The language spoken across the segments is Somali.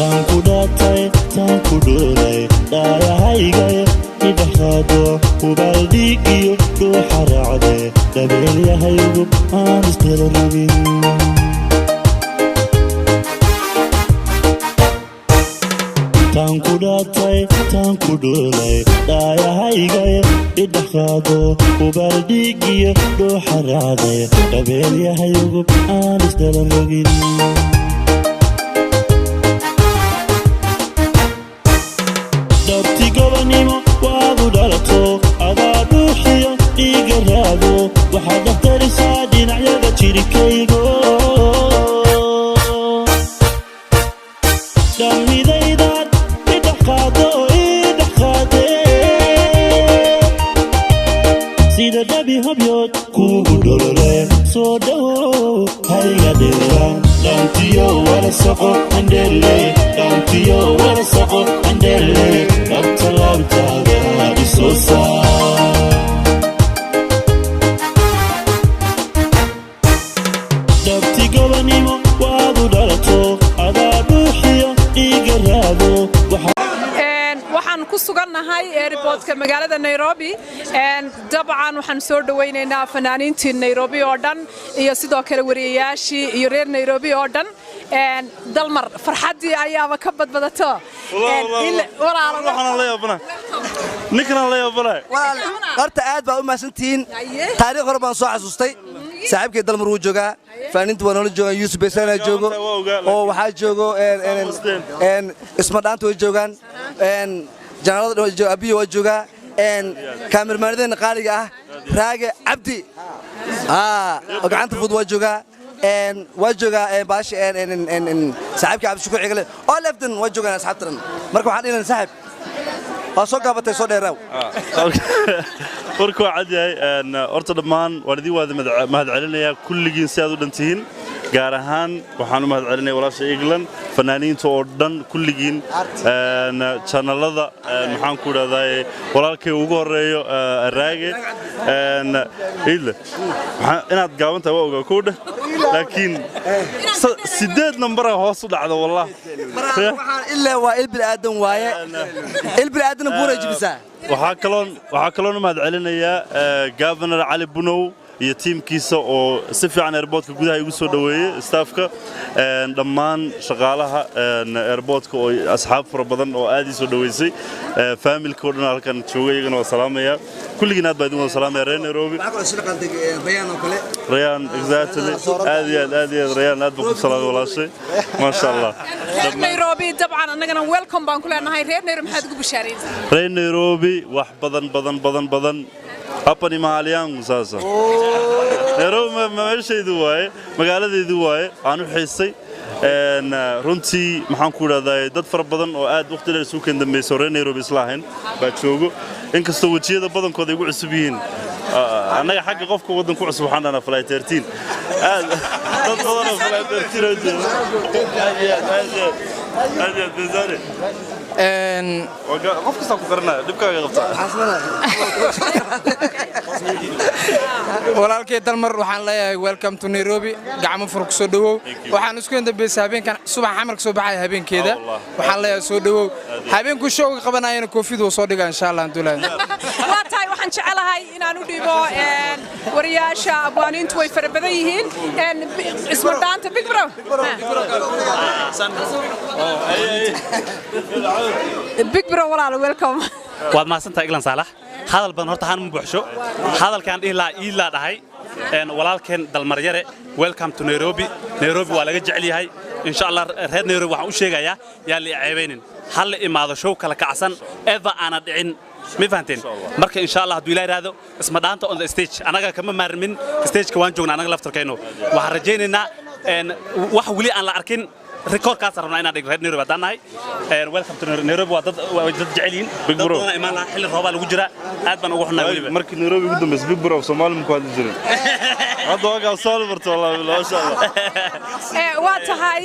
tanku datay tanku dulay daayahayga idhaxaado ubaldhigiyo dhuuxa raacde dhabeelyahaygu aan isdala rogin tanku datay tanku dulay daayahayga idhaxaado ubaldhigiyo dhuuxa raacde dhabeelyahaygu aan isdala rogin waxaad dhaftarisaa dhinacyada jirkaygo dhalmidaydaad idhaxaado idhaxaade sida dhabi habyood kuugu dholole soo dhowow hayga dheeraan dhantiyo wala saqo andhele dhantiyo wala saqo andhele dhabta laabtaada isoo saa waxaan ku sugannahay airportka magaalada Nairobi dabcan waxaan soo dhaweynaynaa fanaaniintii Nairobi oo dhan iyo sidoo kale wariyayaashii iyo reer Nairobi oo dhan dalmar farxadii ayaaba ka badbadato waxaan la yaabana ninkana la yaabana horta aad baa u maasantiin taariikh hore baan soo xasuustay saaxiibkay dalmar wuu joogaa fanaaniintu waa nolol joogaan Yusuf Besana joogo oo waxaa joogo isma dhaanta way joogaan janaalada abiyo waa joogaa kaamirmaanadeenna qaaliga ah raage cabdi oo gacanta fudud waa joogaa waa joogaa baashi saaxiibkii cabdishukuur cigale oo leftan waa joogaan asxaabtan marka waxaan dhilan saaxiib waa soo gaabatay soo dheeraaw warku cad yahay horta dhammaan waan idin wada mahadcelinayaa kulligiin si aad u dhantihiin gaar ahaan waxaan u mahadcelinayaa walaasha England fanaaniinta oo dhan kulligiin channelada maxaan ku raadayay walaalkay ugu horeeyo raage ila inaad gaabantahay waa ogaa koodha laakiin 8 number hoos u dhacdo wallahi waxaan ilaa waa ilbil aadan waaye ilbil aadan buura jibisaa waxaa kaloon mahadcelinayaa Governor Ali Bunow iyo teamkiisa oo si fiican airportka gudaha igu soo dhaweeyay staffka dhammaan shaqaalaha airportka oo asxaab fara badan oo aad ii soo dhaweysay familka oo dhan halkan joogay iyagana waa salaamaya kulligiin aad baa idin wada salaamaya reer Nairobi Rayaan exactly aad Rayaan aad buu ku salaamay walaashay ma sha Allah reer Nairobi dabcan annagana welcome baan ku leenahay reer Nairobi maxaad ugu bishaaraysaa reer Nairobi wax badan hapa ni mahali yangu sasa Nairobi meeshaydu waaye magaaladeedu waaye aan u xiisay runtii maxaan ku raadayay dad fara badan oo aad waqti dheer soo kan dambeysay reer Nairobi islaahayn baa joogo inkastoo wajiyada badankooda igu cusub yihiin annaga xagga qofka wadan ku cusub waxaan dhahnaa flight 13 aad dad badan oo flight 13 aad bizarre qof kasta ku qaranaa dibkaaga qabtaa walaalkay dalmar waxaan leeyahay welcome to Nairobi gacmo fur ku soo dhawow waxaan isku dambeysay habeenkan subax xamar soo baxay habeenkeeda waxaan leeyahay soo dhawow habeenku showga qabanayna koofidu soo dhiga insha Allah duulaan waa tahay waxaan jecelahay inaan u dhibo wariyaasha abwaaniintu way fara badan yihiin isma dhaanta big bro big bro walaal welcome waad maasantahay Iglan Saalax hadal badan horta aan buuxsho hadalkan ila dhahay walaalkeen dalmar yare welcome to Nairobi waa laga jecel yahay insha Allah reer Nairobi waxaan u sheegayaa yaa la ceebeynin hal imaado show kala kacsan ever ana dhicin ma fahanteen marka insha Allah haduu ilaa iraado isma dhaanta on the stage anaga kama maarmin stage-ka waan joognaa anaga laftarkayno waxaan rajaynaynaa wax wali aan la arkin record kaas rabnaa inaan dhig reer Nairobi hadanahay welcome to Nairobi waa dad jecelin big bro imaan la xilli rooba lagu jira aad baan ugu xunaa waliba markii Nairobi ugu dambeysay big bro Soomaali ma ku hadli jirin hadda waa soo barto wallahi ma sha Allah waa tahay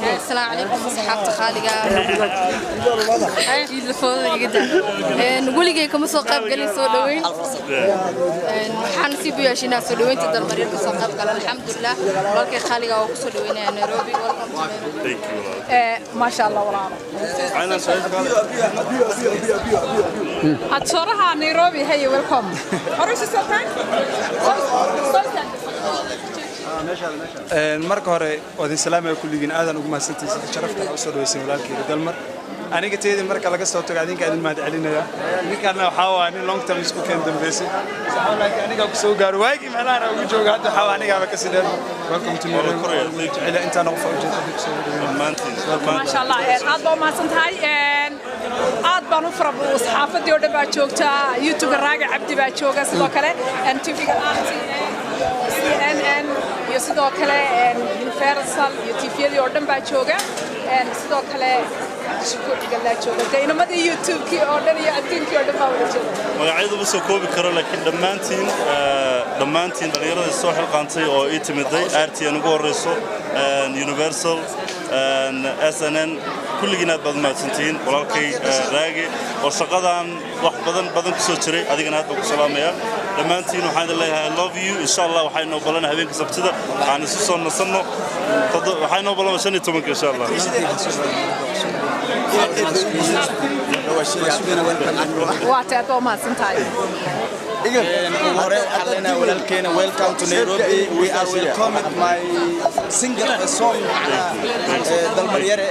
السلام عليكم صحابتي خالقة عيد الفوضى جدا نقول لك كم سوق قلي سودوين حنسيب يا شينا سودوين تقدر مريض سوق قال الحمد لله ولكن خالقة وسودوين نيروبي ما شاء الله والله هتصورها نيروبي هي ويلكم أروح السلطان marka hore wadin salaamay kulligiin aadan ugu mahadsantahay sharafta u soo dhaweysay walaalkayga dalmar aniga teedii marka laga soo tago adinka idin mahad celinaya ninkaana waxa waa nin long term isku keen dambeysay saxaabta aniga ku soo gaaro waagi meelaha ugu jooga hadda waxa aniga ba ka sideen welcome to Nairobi ila inta noqo ujeedada ku soo dhaweeyay ما شاء الله aad baa mahadsantahay aad baan u farabu saxaafadii oo dhan baa joogta youtube raaga cabdi baa jooga sidoo kale TV-ga CNN iyo sidoo kale Universal iyo TV-yadii oo dhan baa jooga sidoo kale shaqooyiga la jooga daynamadii YouTube-kii oo dhan iyo adduunkii oo dhan baa wada jooga magacyadu ma soo koobi karo laakiin dhammaantiin dhalinyarada soo xilqaantay oo ii timiday RTN ugu horeyso Universal SNN kulligiin aad baad mahadsantihiin walaalkay raage oo shaqadan wax badan ku soo jiray adigana aad baan ku salaamayaa dhammaantiin waxaan leeyahay I love you insha Allah waxaynu balan habeenka sabtida aan isu soo nasanno waxaynu balan 15 insha Allah waataad oo mahadsantahay welcome to Nairobi. We are welcoming my singer song Dalmar Yare.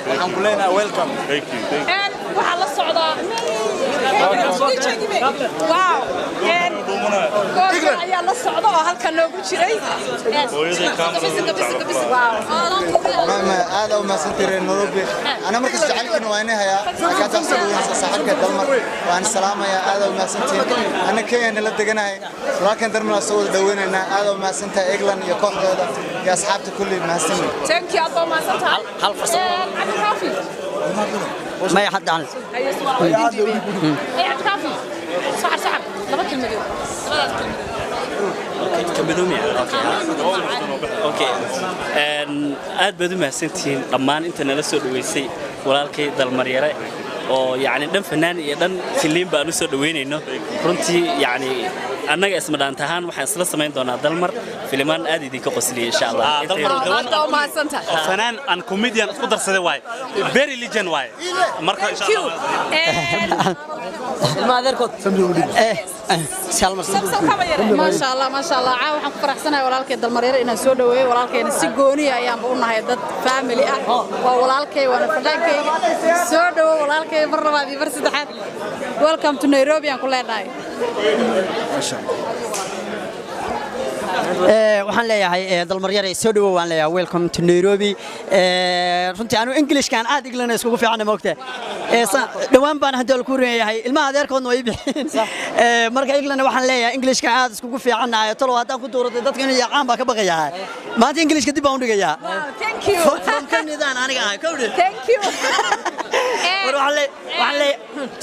Welcome. Thank you. and waxaa la socdaa wow goor ayaa la socda oo halkan noogu jiray aad oo maasantiray Nairobi ana markas jacaylkina waa inay hayaa ka taxsabuun saaxiibka Dalmar waan salaamaya aad oo maasantiray ana Kenya la deganahay laakiin darmana soo dhaweynayna aad oo maasantahay England iyo kooxdooda iyo asxaabta kulli maasan thank you aad oo maasantahay hal farsamo ما يحد عنه أي عبد كافي صح لما كلمة كمدومي اوكي aad baad u mahadsantihiin dhammaan inta nala soo dhaweysay walaalkay Dalmar Yare oo yaani dhan fanaan iyo dhan filiin baan u soo dhaweynayno runtii yaani annaga isma dhaantahan waxaan isla sameyn doonaa Dalmar filimaan aad idin ka qosliye insha Allah fanaan and comedian isku darsaday waay very legend waay marka insha Allah ما أذكر ما شاء الله ما شاء الله عاو حن فرحسنا ولالك Dalmar Yare inaan soo dhaweeyo walaalkeena si gooni ayaan u nahay dad family ah waa walaalkay waana fadhaankayga soo dhawo walaalkay mar labaad iyo mar saddexaad welcome to Nairobi aan ku leenahay waxaan leeyahay Dalmar Yare soo dhawo waan leeyahay welcome to Nairobi runtii aanu English kan aad iglan isku fiican ma ogtay dhawaan baan hadda ku reeyahay ilmaha adeerkoodna way bixin marka iglan waxaan leeyahay English ka aad isku fiicanahay talo hadaan ku dooraday dadka inay yaqaan baa ka baqayaa maanta English ka dib aan u dhigayaa thank you from Canada aniga ah kowdhe thank you waxaan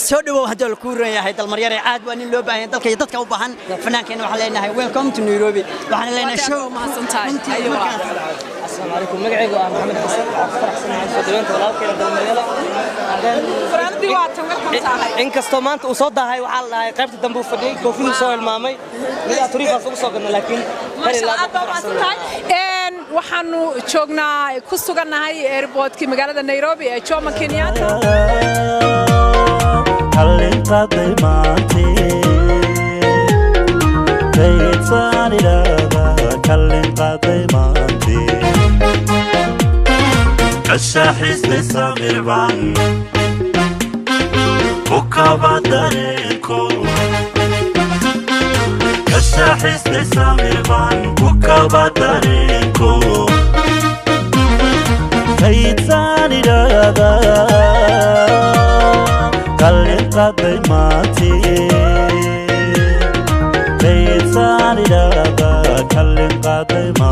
soo dhawo hadda ku reeyahay Dalmar Yare aad waa nin loo baahan dalka iyo dadka u baahan fanaankeena waxaan leenahay welcome to Nairobi waxaan leenahay show ma santahay ayo السلام عليكم مقعد محمد حسن فرح سنة سودوينت walaalkay Dalmar Yare faraantii waa tan welcome tahay in kasto maanta uu soo daahay waxa la dhahay qaybta dambe uu fadhiyay koofiyada soo ilmaamay mid turiifaas ugu soo gadna laakiin waxaanu joognaa ku sugannahay airportka magaalada Nairobi ee Jomo Kenyatta kallinta daymaanti kallinta daymaanti كالشاحس لسامر بان وكابا داريكو كالشاحس لسامر بان وكابا داريكو كيتاني رادا كاللقا ديماتي كيتاني رادا كاللقا ديماتي